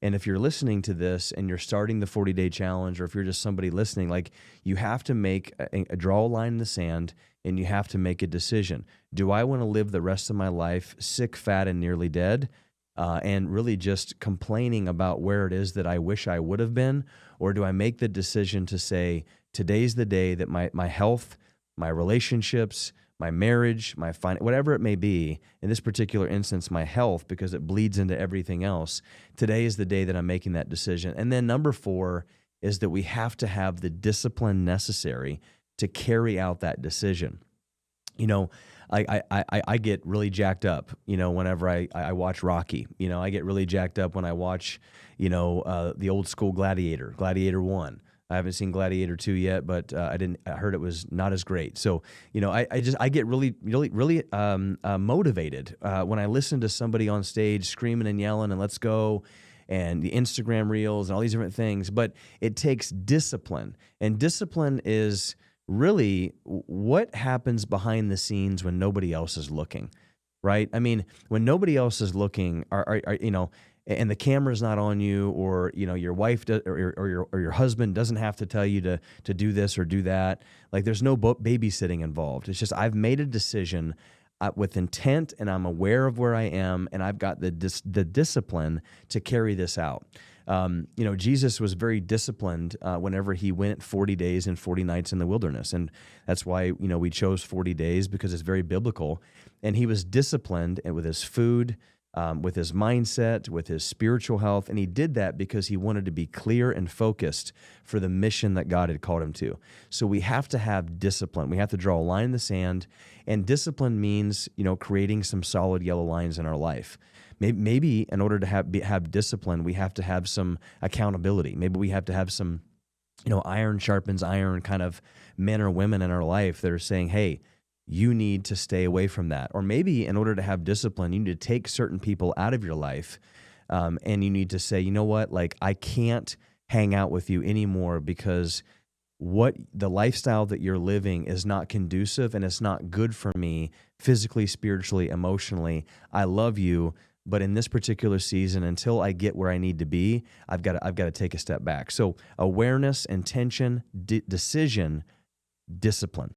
And if you're listening to this and you're starting the 40-day challenge, or if you're just somebody listening, like, you have to draw a line in the sand, and you have to make a decision. Do I want to live the rest of my life sick, fat, and nearly dead, and really just complaining about where it is that I wish I would have been? Or do I make the decision to say, today's the day that my health, my relationships, my marriage, whatever it may be, in this particular instance, my health, because it bleeds into everything else, today is the day that I'm making that decision. And then number 4 is that we have to have the discipline necessary to carry out that decision. You know, I get really jacked up, whenever I watch Rocky. I get really jacked up when I watch, the old school Gladiator 1. I haven't seen Gladiator 2 yet, but I heard it was not as great. So, I get really motivated when I listen to somebody on stage screaming and yelling and let's go, and the Instagram reels and all these different things. But it takes discipline, and discipline is really what happens behind the scenes when nobody else is looking, right? I mean, when nobody else is looking, and the camera's not on you, or your wife or your husband doesn't have to tell you to do this or do that. Like, there's no babysitting involved. It's just, I've made a decision with intent, and I'm aware of where I am, and I've got the discipline to carry this out. Jesus was very disciplined whenever he went 40 days and 40 nights in the wilderness. And that's why, we chose 40 days, because it's very biblical. And he was disciplined with his food, with his mindset, with his spiritual health. And he did that because he wanted to be clear and focused for the mission that God had called him to. So we have to have discipline. We have to draw a line in the sand. And discipline means, creating some solid yellow lines in our life. Maybe in order to have discipline, we have to have some accountability. Maybe we have to have some, iron sharpens iron kind of men or women in our life that are saying, hey, you need to stay away from that. Or maybe in order to have discipline, you need to take certain people out of your life, and you need to say, you know what, like, I can't hang out with you anymore because what the lifestyle that you're living is not conducive, and it's not good for me physically, spiritually, emotionally. I love you, but in this particular season, until I get where I need to be, I've got to take a step back. So awareness, intention, decision, discipline.